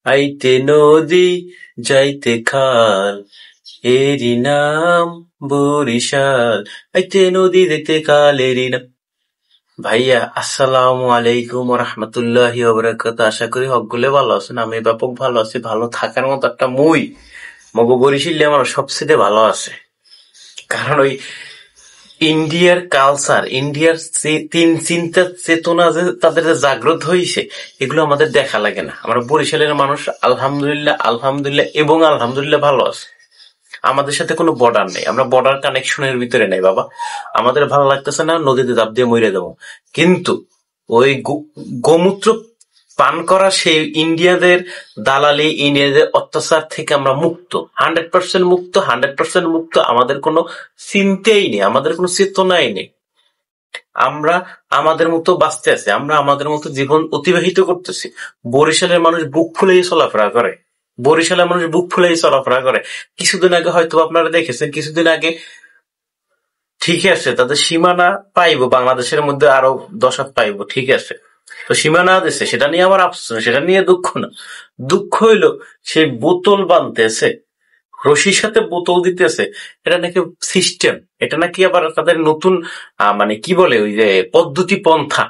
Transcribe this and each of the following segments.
আইতে নদী যাইতে খাল, এরই নাম বরিশাল। আইতে নদী যাইতে খাল, এরই নাম। ভাইয়া, আসসালামু আলাইকুম রহমতুল্লাহি ওয়া বারাকাতুহু। আশা করি সকলে ভালো আছেন। আমি ব্যাপক ভালো আছি। ভালো থাকার মতো একটা মগো বরিশালে আমার সবচেয়ে ভালো আছে। কারণ ওই ইন্ডিয়ার কালচার, ইন্ডিয়ার চিন্তা চেতনা যে তাদের যে জাগ্রত হয়েছে, এগুলো আমাদের দেখা লাগে না। আমরা বরিশালের মানুষ আলহামদুলিল্লাহ আলহামদুলিল্লাহ এবং আলহামদুলিল্লাহ ভালো আছে। আমাদের সাথে কোনো বর্ডার নেই, আমরা বর্ডার কানেকশনের ভিতরে নেই বাবা। আমাদের ভালো লাগতেছে না, নদীতে ঝাঁপ দিয়ে মরে দেবো। কিন্তু ওই গোমূত্র পান করা সেই ইন্ডিয়াদের দালালি, ইন্ডিয়াদের অত্যাচার থেকে আমরা মুক্ত, 100% মুক্ত, 100% মুক্ত। আমাদের কোনো চিন্তাই নেই, আমাদের কোনো চেতনাই নেই। আমরা আমাদের মতো বাঁচতে আছি, আমরা আমাদের মতো জীবন অতিবাহিত করতেছি। বরিশালের মানুষ বুক ফুলেই চলাফেরা করে, বরিশালের মানুষ বুক ফুলেই চলাফেরা করে। কিছুদিন আগে হয়তো আপনারা দেখেছেন, কিছুদিন আগে ঠিক আছে তাদের সীমানা পাইবো, বাংলাদেশের মধ্যে আরো 10 হাত পাইবো, ঠিক আছে। তো সীমানা দিচ্ছে, সেটা নিয়ে আমার আফসোস না, সেটা নিয়ে দুঃখ না। দুঃখ হইলো সেই বোতল বানতেছে, রশির সাথে বোতল দিতেছে। এটা নাকি সিস্টেম, এটা নাকি আবার তাদের নতুন মানে কি বলে ওই যে পদ্ধতি পন্থা।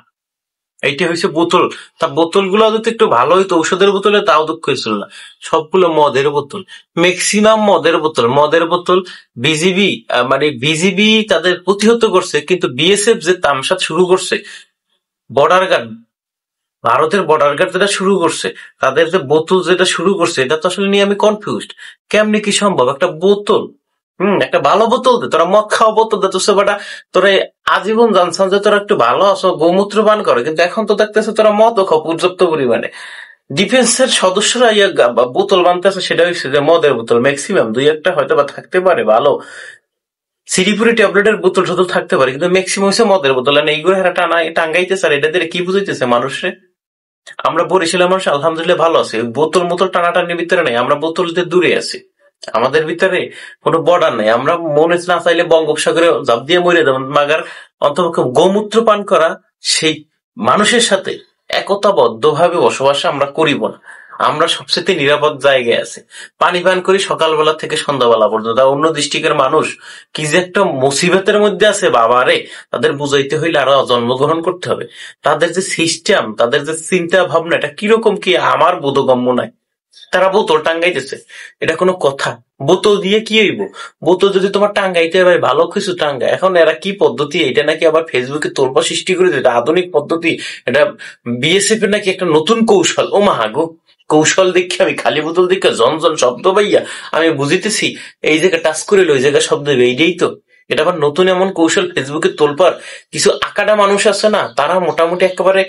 এইটা হয়েছে বোতল। তা বোতল গুলো যদি একটু ভালো হইতো, ঔষধের বোতলে, তাও দুঃখ হয়েছিল না। সবগুলো মদের বোতল, ম্যাক্সিমাম মদের বোতল। মদের বোতল বিজিবি, মানে বিজিবি তাদের প্রতিহত করছে, কিন্তু বিএসএফ যে তামসা শুরু করছে, বর্ডার গার্ড, ভারতের বর্ডার গার্ড যেটা শুরু করছে, তাদের যে বোতল যেটা শুরু করছে, এটা তো আসলে নিয়ে আমি কনফিউজড। কেমনে কি সম্ভব একটা বোতল, একটা ভালো বোতল দে, তোরা মদ খাওয়া বোতল দে, তো সেবাটা তোরা আজীবন জানছান যে তোরা একটু ভালো আছো, গোমূত্র পান করে, কিন্তু এখন তো দেখতেছে তোরা মদও খাও পর্যাপ্ত পরিমাণে। ডিফেন্সের সদস্যরা বোতল বানতেছে, সেটা হচ্ছে যে মদের বোতল। ম্যাক্সিমাম 2-1টা হয়তো বা থাকতে পারে ভালো সিরিপুরি ট্যাবলেটের বোতল টোতল থাকতে পারে, কিন্তু ম্যাক্সিমাম হচ্ছে মদের বোতল। আর এইগুলো হেরা টাঙ্গাইতেছে, আর এটা দিয়ে কি বুঝাইতেছে মানুষে। আমরা বরিশালের মানুষ আলহামদুলিল্লাহ ভালো আছি, বোতল মোতল টানাটানির ভিতরে নাই, আমরা বোতল দিয়ে দূরে আছি। আমাদের ভিতরে কোনো বর্ডার নাই, আমরা মনে না চাইলে বঙ্গোপসাগরে ঝাঁপ দিয়ে মরে যাবো। মাগার অন্তপক্ষে গোমূত্র পান করা সেই মানুষের সাথে একতাবদ্ধ ভাবে বসবাস আমরা করিব না। আমরা সবচেয়ে নিরাপদ জায়গায় আছি, পানি পান করি সকালবেলা থেকে সন্ধ্যাবেলা পর্যন্ত। অন্য ডিস্ট্রিক্টের মানুষ কি যে একটা মুসিবতের মধ্যে আছে বাবারে, তাদের বুঝাইতে হইলে আরো জন্মগ্রহণ করতে হবে। তাদের যে সিস্টেম, তাদের যে চিন্তা ভাবনা, এটা কিরকম কি আমার বোধগম্য নাই। তারা বোতল টাঙ্গাইতেছে, এটা কোনো কথা? বোতল দিয়ে কি হইব? বোতল যদি তোমার টাঙ্গাইতে হয়, ভালো কিছু টাঙ্গা। এখন এরা কি পদ্ধতি, এটা নাকি আবার ফেসবুকে তোলপা সৃষ্টি করে দিতে, আধুনিক পদ্ধতি এটা। বিএসএফ এর নাকি একটা নতুন কৌশল। ও মাহাগো, কৌশল দেখি আমি খালি বোতল দেখে জন শব্দ পাইয়া আমি বুঝিতেছি এই জায়গায় টাচ করে ওই জায়গায় শব্দ হইবে, এইটাই তো। এটা আবার নতুন এমন কৌশল ফেসবুকে তোলপার। কিছু আকাটা মানুষ আছে না, তারা মোটামুটি একেবারে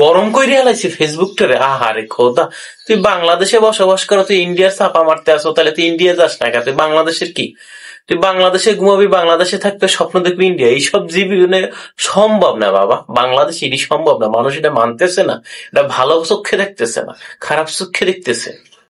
গরম করে হেলাইছে ফেসবুকটারে। আহারে খোদা, তুই বাংলাদেশে বসবাস করো, তুই ইন্ডিয়ার চাপা মারতে আসো, তাহলে তুই ইন্ডিয়া যাস না, তুই বাংলাদেশের কি? তুই বাংলাদেশে ঘুমাবি, বাংলাদেশে থাকতে স্বপ্ন দেখবি ইন্ডিয়া। এইসব জীবনে সম্ভব না বাবা, বাংলাদেশ এটি সম্ভব না। মানুষ এটা মানতেছে না, এটা ভালো চোখে দেখতেছে না, খারাপ চোখে দেখতেছে।